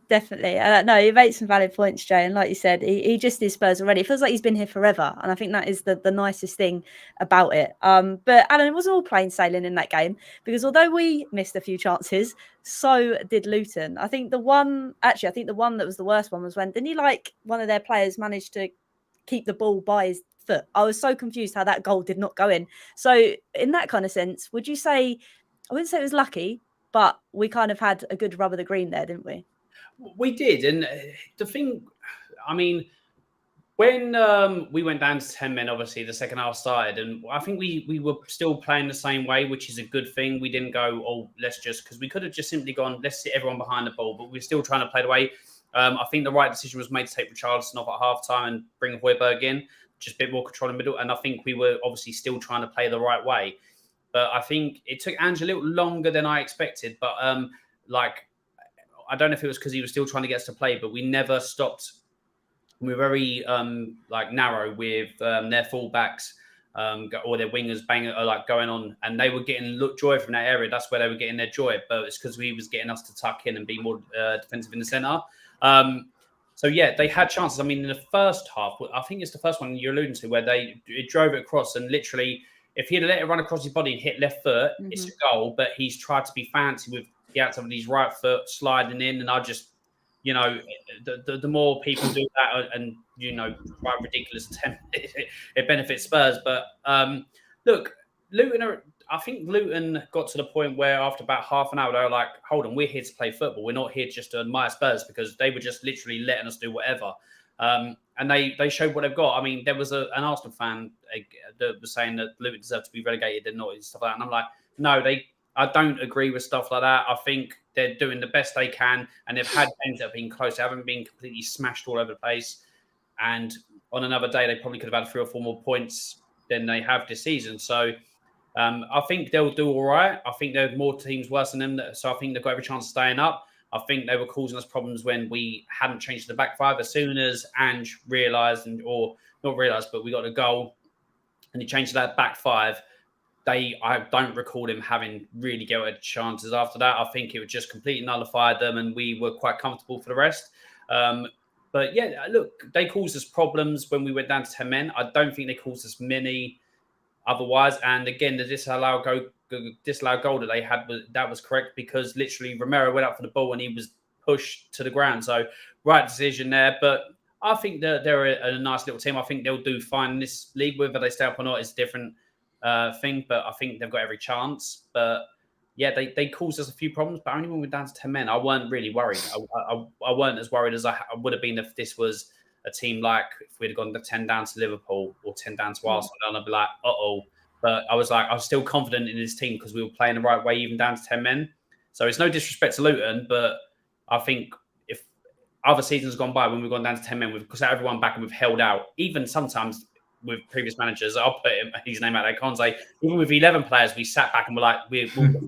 Definitely. No, you made some valid points, Jay. And like you said, he just is Spurs already. It feels like he's been here forever. And I think that is the nicest thing about it. But Alan, it wasn't all plain sailing in that game, because although we missed a few chances, so did Luton. I think the one that was the worst one was when, one of their players managed to keep the ball by his foot. I was so confused how that goal did not go in. So in that kind of sense, would you say, I wouldn't say it was lucky, but we kind of had a good rub of the green there, didn't we? We did. And the thing, I mean, when we went down to 10 men, obviously the second half started, and I think we were still playing the same way, which is a good thing. We didn't go, because we could have just simply gone, let's sit everyone behind the ball, but we're still trying to play the way. I think the right decision was made to take Richarlison off at half-time and bring Højbjerg in, just a bit more control in the middle. And I think we were obviously still trying to play the right way. But I think it took Ange a little longer than I expected. But I don't know if it was because he was still trying to get us to play, but we never stopped. We were very narrow with their fullbacks or their wingers going on, and they were getting joy from that area. That's where they were getting their joy. But it's because we was getting us to tuck in and be more defensive in the centre. So yeah, they had chances. I mean, in the first half, I think it's the first one you're alluding to, where it drove it across, and literally, if he'd let it run across his body and hit left foot, it's a goal. But he's tried to be fancy with the outside of his right foot sliding in, and I just, the more people do that and quite ridiculous attempt, it benefits Spurs. But look, Luton I think Luton got to the point where after about half an hour, they were like, hold on, we're here to play football. We're not here just to admire Spurs, because they were just literally letting us do whatever. And they showed what they've got. I mean, there was an Arsenal fan that was saying that Luton deserved to be relegated and not stuff like that. And I'm like, no, I don't agree with stuff like that. I think they're doing the best they can, and they've had games that have been close. They haven't been completely smashed all over the place. And on another day, they probably could have had 3 or 4 more points than they have this season. So I think they'll do all right. I think there are more teams worse than them, so I think they've got every chance of staying up. I think they were causing us problems when we hadn't changed the back five. As soon as Ange realised, or not realised, but we got a goal and he changed that back five, I don't recall him having really good chances after that. I think it would just completely nullify them, and we were quite comfortable for the rest. But yeah, look, they caused us problems when we went down to 10 men. I don't think they caused us many otherwise. And again, the disallowed goal that they had, that was correct, because literally Romero went up for the ball and he was pushed to the ground. So right decision there. But I think that they're a nice little team. I think they'll do fine in this league. Whether they stay up or not is a different thing, but I think they've got every chance. But yeah, they caused us a few problems, but only when we're down to 10 men. I weren't really worried. I weren't as worried as I would have been if this was a team like if we'd have gone to 10 down to Liverpool or 10 down to Arsenal, and I'd be like, uh-oh. But I was still confident in this team because we were playing the right way, even down to 10 men. So it's no disrespect to Luton, but I think if other seasons gone by when we've gone down to 10 men, we've got everyone back and we've held out. Even sometimes with previous managers, I'll put his name out there, I can't say, even with 11 players, we sat back and we're like, we'll defend.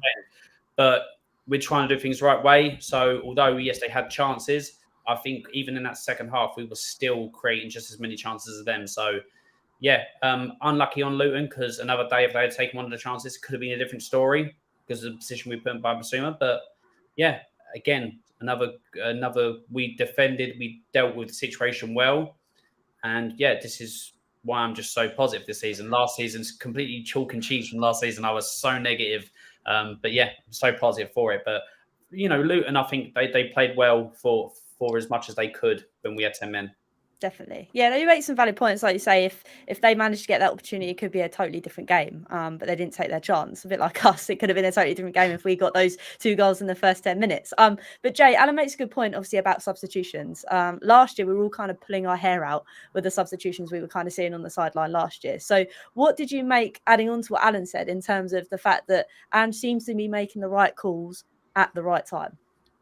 But we're trying to do things the right way. So although, yes, they had chances, I think even in that second half, we were still creating just as many chances as them. So, yeah, unlucky on Luton, because another day, if they had taken one of the chances, it could have been a different story because of the position we put in by Basuma. But, yeah, again, another we defended, we dealt with the situation well. And, yeah, this is why I'm just so positive this season. Last season's completely chalk and cheese from last season. I was so negative. But, yeah, I'm so positive for it. But, Luton, I think they played well for as much as they could when we had 10 men. Definitely. Yeah, no, you make some valid points. Like you say, if they managed to get that opportunity, it could be a totally different game. But they didn't take their chance. A bit like us, it could have been a totally different game if we got those 2 goals in the first 10 minutes. But Jay, Alan makes a good point, obviously, about substitutions. Last year, we were all kind of pulling our hair out with the substitutions we were kind of seeing on the sideline last year. So what did you make, adding on to what Alan said, in terms of the fact that Ange seems to be making the right calls at the right time?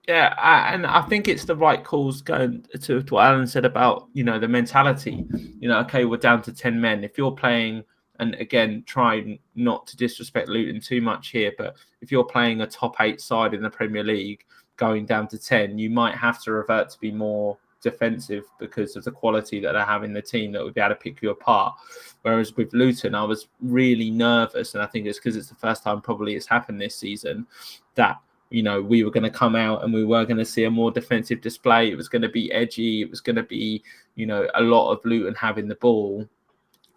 Yeah, and I think it's the right calls, going to what Alan said about, the mentality. Okay, we're down to 10 men. If you're playing, and again, try not to disrespect Luton too much here, but if you're playing a top 8 side in the Premier League going down to 10, you might have to revert to be more defensive because of the quality that they have in the team that would be able to pick you apart. Whereas with Luton, I was really nervous, and I think it's because it's the first time probably it's happened this season that we were going to come out and we were going to see a more defensive display. It was going to be edgy. It was going to be, a lot of Luton having the ball.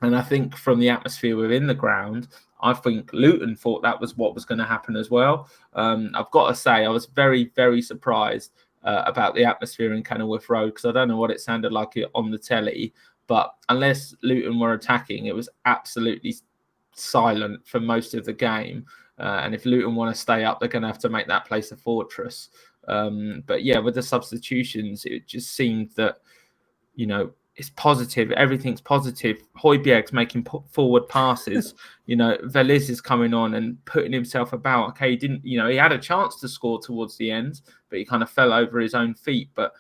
And I think from the atmosphere within the ground, I think Luton thought that was what was going to happen as well. I've got to say, I was very, very surprised about the atmosphere in Kenilworth Road, because I don't know what it sounded like on the telly, but unless Luton were attacking, it was absolutely silent for most of the game. And if Luton want to stay up, they're going to have to make that place a fortress. But yeah, with the substitutions, it just seemed that, it's positive. Everything's positive. Højbjerg's making forward passes. Veliz is coming on and putting himself about. Okay, he didn't. He had a chance to score towards the end, but he kind of fell over his own feet. But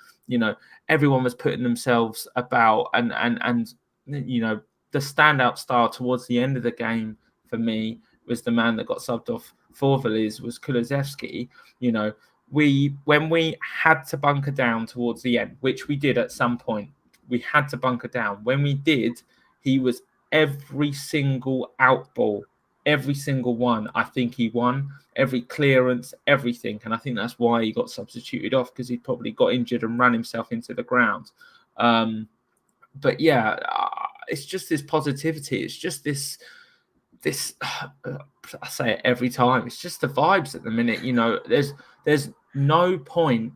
everyone was putting themselves about, and the standout star towards the end of the game for me was the man that got subbed off for Veliz, was Kulusevski. When we had to bunker down towards the end, which we did at some point. We had to bunker down. When we did, he was every single out ball, every single one. I think he won every clearance, everything. And I think that's why he got substituted off, because he probably got injured and ran himself into the ground. But yeah, it's just this positivity. It's just this. I say it every time. It's just the vibes at the minute. There's no point.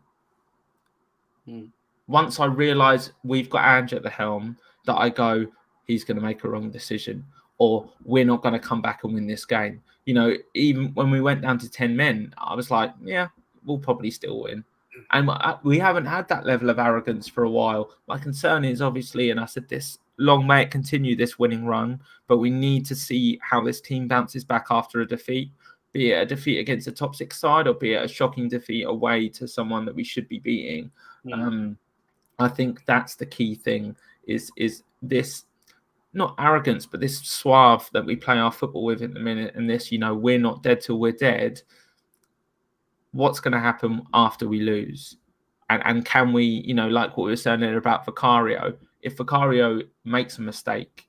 Once I realise we've got Ange at the helm, that I go, he's going to make a wrong decision, or we're not going to come back and win this game. Even when we went down to 10 men, I was like, yeah, we'll probably still win. And we haven't had that level of arrogance for a while. My concern is obviously, and I said this, long may it continue this winning run, but we need to see how this team bounces back after a defeat, be it a defeat against a top 6 side, or be it a shocking defeat away to someone that we should be beating. I think that's the key thing, is this, not arrogance, but this suave that we play our football with at the minute, and this, we're not dead till we're dead. What's going to happen after we lose? And can we, like what we were saying earlier about Vicario, if Vicario makes a mistake,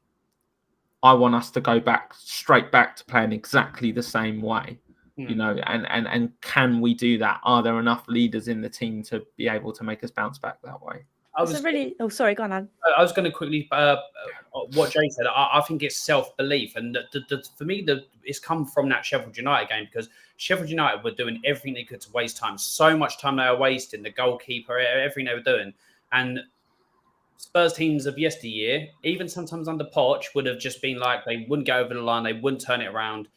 I want us to go straight back to playing exactly the same way. And can we do that? Are there enough leaders in the team to be able to make us bounce back that way? Sorry, go on, Anne. I was going to quickly what Jay said. I think it's self-belief, and for me, it's come from that Sheffield United game, because Sheffield United were doing everything they could to waste time. So much time they were wasting. The goalkeeper, everything they were doing, and Spurs teams of yesteryear, even sometimes under Poch, would have just been like, they wouldn't go over the line, they wouldn't turn it around,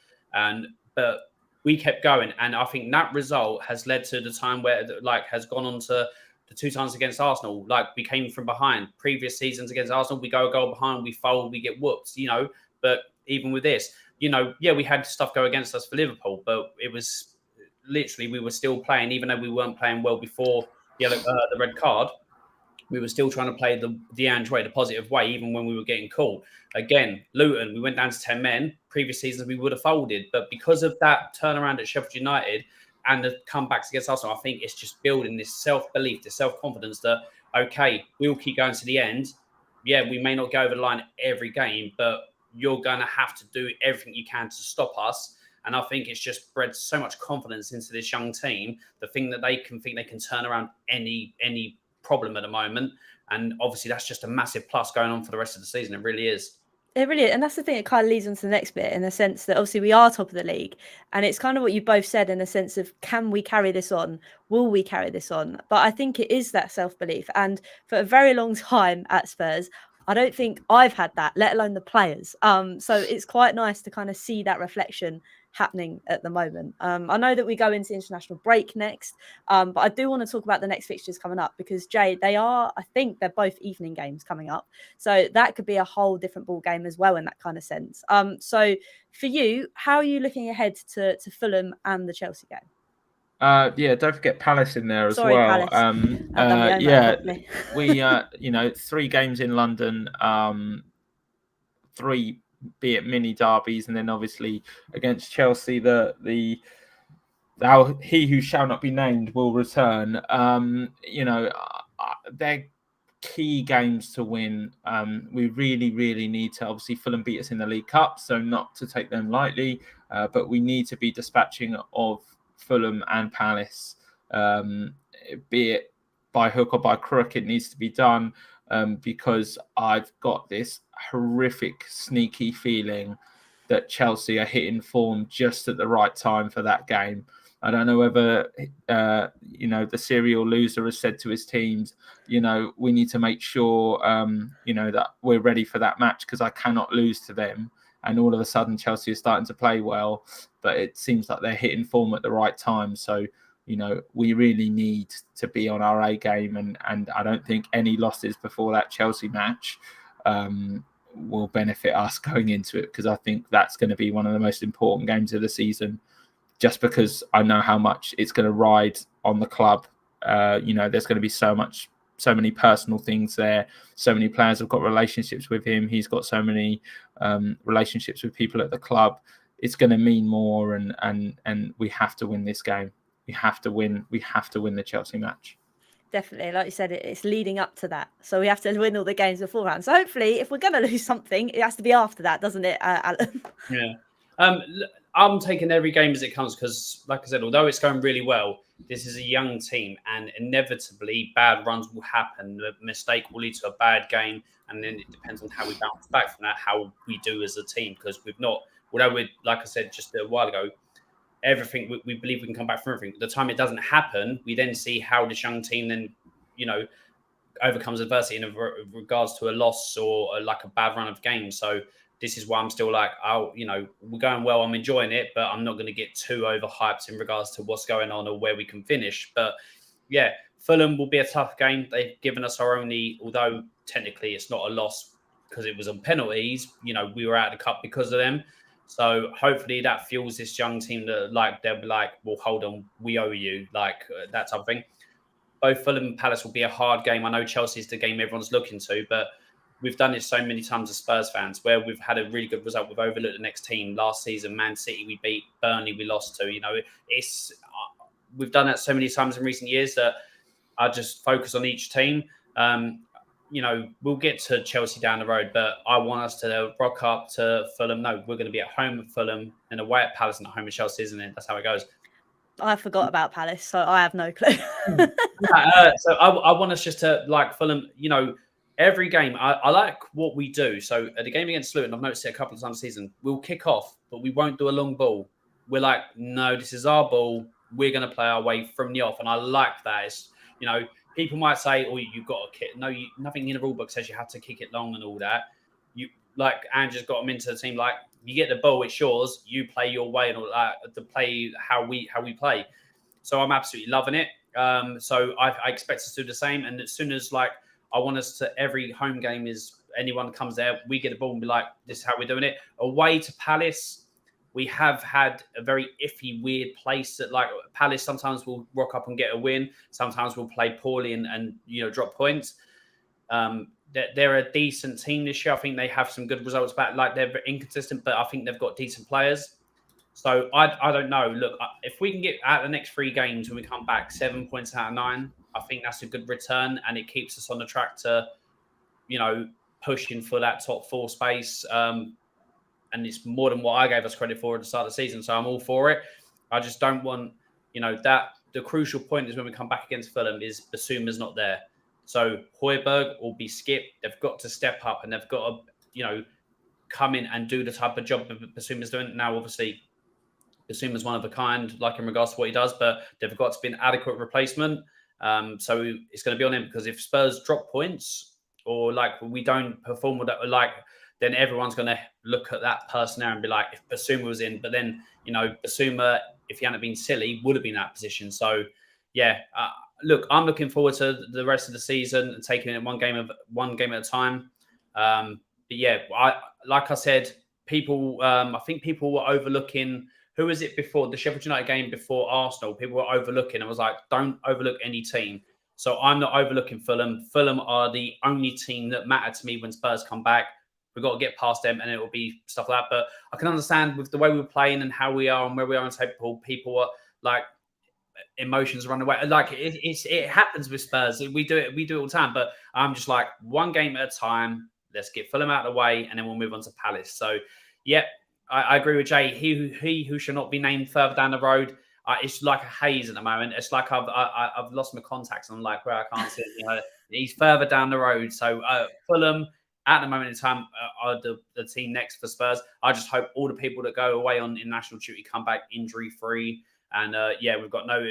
but we kept going, and I think that result has led to the time where has gone on to the 2 times against Arsenal. We came from behind. Previous seasons against Arsenal, we go a goal behind, we fold, we get whooped, But even with this, we had stuff go against us for Liverpool, but it was literally, we were still playing, even though we weren't playing well before the red card. We were still trying to play the Ange way, the positive way, even when we were getting caught. Again, Luton, we went down to 10 men. Previous seasons, we would have folded. But because of that turnaround at Sheffield United and the comebacks against Arsenal, I think it's just building this self-belief, this self-confidence that, okay, we'll keep going to the end. Yeah, we may not go over the line every game, but you're going to have to do everything you can to stop us. And I think it's just bred so much confidence into this young team, the thing that they can turn around any problem at the moment. And obviously that's just a massive plus going on for the rest of the season. It really is. It really is. And that's the thing, it kind of leads on to the next bit, in the sense that obviously we are top of the league, and it's kind of what you both said, in the sense of, can we carry this on? Will we carry this on? But I think it is that self-belief. And for a very long time at Spurs, I don't think I've had that, let alone the players. So it's quite nice to kind of see that reflection happening at the moment. I know that we go into international break next, but I do want to talk about the next fixtures coming up, because Jay, I think they're both evening games coming up, so that could be a whole different ball game as well in that kind of sense. So for you, how are you looking ahead to Fulham and the Chelsea game? Yeah, don't forget Palace in there as well. Palace. We 3 games in London, 3 be it mini derbies, and then obviously against Chelsea, he who shall not be named will return. They're key games to win. We really, really need to. Obviously, Fulham beat us in the League Cup, so not to take them lightly, but we need to be dispatching of Fulham and Palace, be it by hook or by crook. It needs to be done, because I've got this horrific, sneaky feeling that Chelsea are hitting form just at the right time for that game. I don't know whether, the serial loser has said to his teams, we need to make sure, that we're ready for that match, because I cannot lose to them. And all of a sudden, Chelsea is starting to play well, but it seems like they're hitting form at the right time. So, we really need to be on our A game, and I don't think any losses before that Chelsea match will benefit us going into it, because I think that's going to be one of the most important games of the season, just because I know how much it's going to ride on the club. There's going to be so many personal things there. So many players have got relationships with him. He's got so many relationships with people at the club. It's going to mean more, and we have to win this game. We have to win. We have to win the Chelsea match. Definitely, like you said, it's leading up to that, so we have to win all the games beforehand. So hopefully, if we're going to lose something, it has to be after that, doesn't it, Alan? Yeah. I'm taking every game as it comes, because, like I said, although it's going really well, this is a young team, and inevitably bad runs will happen. The mistake will lead to a bad game, and then it depends on how we bounce back from that, how we do as a team, because we've not, although we're, like I said just a while ago, everything we believe we can come back from everything. The time it doesn't happen, we then see how this young team then, overcomes adversity in regards to a loss or like a bad run of games. So this is why I'm still like, we're going well. I'm enjoying it, but I'm not going to get too overhyped in regards to what's going on or where we can finish. But yeah, Fulham will be a tough game. They've given us our only, although technically it's not a loss because it was on penalties. We were out of the cup because of them. So hopefully that fuels this young team that they'll be like, well, hold on, we owe you, that type of thing. Both Fulham and Palace will be a hard game. I know Chelsea's the game everyone's looking to, but we've done it so many times as Spurs fans, where we've had a really good result. We've overlooked the next team. Last season, Man City we beat, Burnley we lost to. We've done that so many times in recent years that I just focus on each team. We'll get to Chelsea down the road, but I want us to rock up to Fulham. No, we're going to be at home at Fulham and away at Palace and at home at Chelsea, isn't it? That's how it goes. I forgot about Palace, so I have no clue. So I want us just to, like Fulham, every game, I like what we do. So at the game against Luton, I've noticed it a couple of times this season, we'll kick off, but we won't do a long ball. We're like, no, this is our ball. We're going to play our way from the off. And I like that. It's, people might say, oh, you've got to kick. No, nothing in the rule book says you have to kick it long and all that. Like Andrew's got them into the team, like, you get the ball, it's yours. You play your way and all that, to play how we play. So I'm absolutely loving it. So I expect us to do the same. And as soon as I want us to, every home game is anyone comes there, we get the ball and be like, this is how we're doing it. Away to Palace, we have had a very iffy, weird place that Palace sometimes will rock up and get a win. Sometimes we'll play poorly and drop points. They're a decent team this year. I think they have some good results back. They're inconsistent, but I think they've got decent players. So I don't know. Look, if we can get out the next 3 games and we come back 7 points out of 9, I think that's a good return, and it keeps us on the track to, pushing for that top 4 space. And it's more than what I gave us credit for at the start of the season. So I'm all for it. I just don't want, that the crucial point is when we come back against Fulham is Basuma's not there. So Højbjerg will be skipped. They've got to step up and they've got to, come in and do the type of job that Basuma's doing. Now, obviously, Basuma's one of a kind, in regards to what he does, but they've got to be an adequate replacement. So it's going to be on him, because if Spurs drop points or we don't perform with that, then everyone's going to look at that person there and be like, if Basuma was in, but then, Basuma, if he hadn't been silly, would have been in that position. So, yeah, look, I'm looking forward to the rest of the season and taking it one game at a time. But yeah, like I said, people, I think people were overlooking. Who was it before the Sheffield United game before Arsenal? People were overlooking. I was like, don't overlook any team. So I'm not overlooking Fulham. Fulham are the only team that matter to me when Spurs come back. We've got to get past them, and it will be stuff like that. But I can understand with the way we're playing and how we are and where we are in the table, people are emotions run away. It happens with Spurs. We do it all the time. But I'm just like, one game at a time. Let's get Fulham out of the way, and then we'll move on to Palace. So, yeah, I agree with Jay. He who shall not be named further down the road. It's like a haze at the moment. It's like I've lost my contacts. I'm like, where I can't see it. He's further down the road. So Fulham at the moment in time are the team next for Spurs. I just hope all the people that go away on international duty come back injury free. And we've got no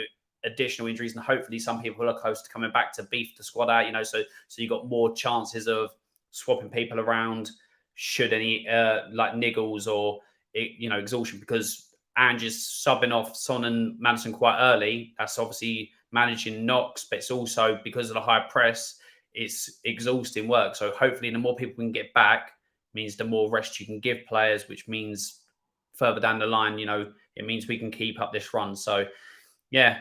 additional injuries, and hopefully some people are close to coming back to beef the squad out. So you got more chances of swapping people around should any niggles or exhaustion, because and just subbing off Son and Maddison quite early, that's obviously managing knocks, but it's also because of the high press, it's exhausting work. So hopefully the more people can get back means the more rest you can give players, which means further down the line, it means we can keep up this run. So yeah,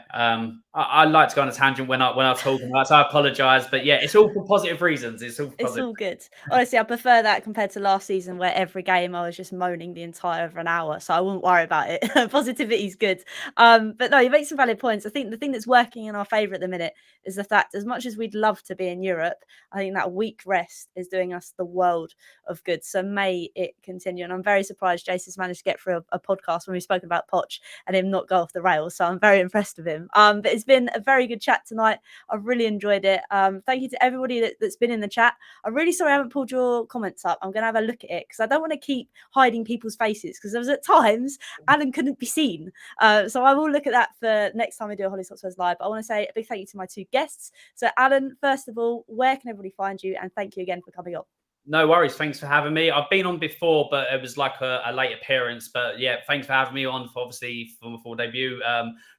I like to go on a tangent when I talk about, so I apologise, but yeah, it's all for positive reasons. It's all good. Honestly, I prefer that compared to last season where every game I was just moaning the entire of an hour, so I wouldn't worry about it. Positivity is good. But no, you make some valid points. I think the thing that's working in our favour at the minute is the fact, as much as we'd love to be in Europe, I think that week rest is doing us the world of good. So may it continue. And I'm very surprised Jason's managed to get through a podcast when we spoke about Poch and him not go off the rails. So I'm very impressed with him. But it's been a very good chat tonight. I've really enjoyed it. Thank you to everybody that's been in the chat. I'm really sorry I haven't pulled your comments up. I'm going to have a look at it because I don't want to keep hiding people's faces, because there was at times Alan couldn't be seen. So I will look at that for next time we do a Hollie Hotspurs live. But I want to say a big thank you to my two guests. So Alan, first of all, where can everybody find you? And thank you again for coming on. No worries. Thanks for having me. I've been on before, but it was like a late appearance. But yeah, thanks for having me on for my full debut.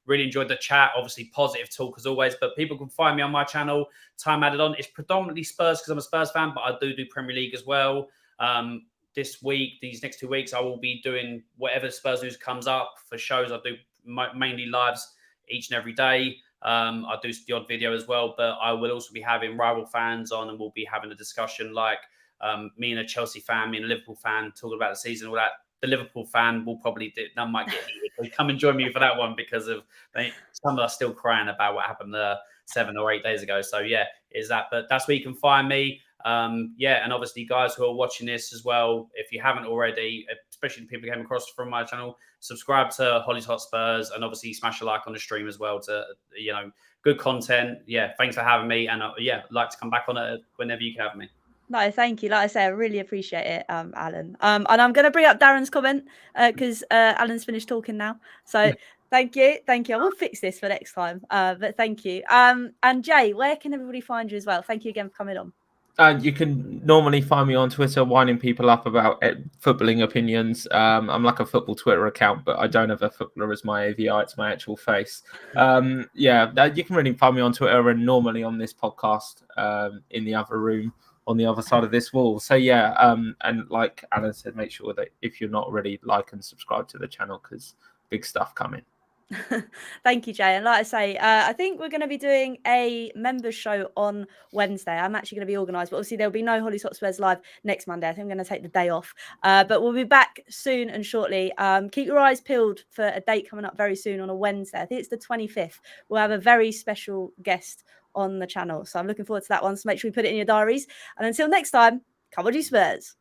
Really enjoyed the chat. Obviously, positive talk as always. But people can find me on my channel. Time added on. It's predominantly Spurs because I'm a Spurs fan, but I do Premier League as well. This week, these next 2 weeks, I will be doing whatever Spurs news comes up for shows. I do mainly lives each and every day. I do the odd video as well, but I will also be having rival fans on, and we'll be having a discussion like me and a Chelsea fan, me and a Liverpool fan, talking about the season, all that. The Liverpool fan will probably might get heated. So come and join me for that one, because of some are still crying about what happened 7 or 8 days ago. So yeah, is that? But that's where you can find me. Yeah, and obviously guys who are watching this as well, if you haven't already, especially the people who came across from my channel, subscribe to Hollie's Hotspurs, and obviously smash a like on the stream as well to good content. Yeah, thanks for having me, and yeah, I'd like to come back on it whenever you can have me. No, thank you. Like I say, I really appreciate it, Alan. And I'm going to bring up Darren's comment because Alan's finished talking now. So thank you. I will fix this for next time. But thank you. And Jay, where can everybody find you as well? Thank you again for coming on. You can normally find me on Twitter winding people up about footballing opinions. I'm like a football Twitter account, but I don't have a footballer as my AVI. It's my actual face. Yeah, you can really find me on Twitter and normally on this podcast in the other room on the other side of this wall. So yeah, and like Alan said, make sure that if you're not already, like and subscribe to the channel, because big stuff coming. Thank you, Jay. And like I say, I think we're going to be doing a members show on Wednesday. I'm actually going to be organised, but obviously there'll be no Hollie Hotspurs live next Monday. I think I'm going to take the day off, but we'll be back soon and shortly. Keep your eyes peeled for a date coming up very soon on a Wednesday. I think it's the 25th. We'll have a very special guest on the channel, so I'm looking forward to that one. So make sure you put it in your diaries. And until next time, come on, you Spurs.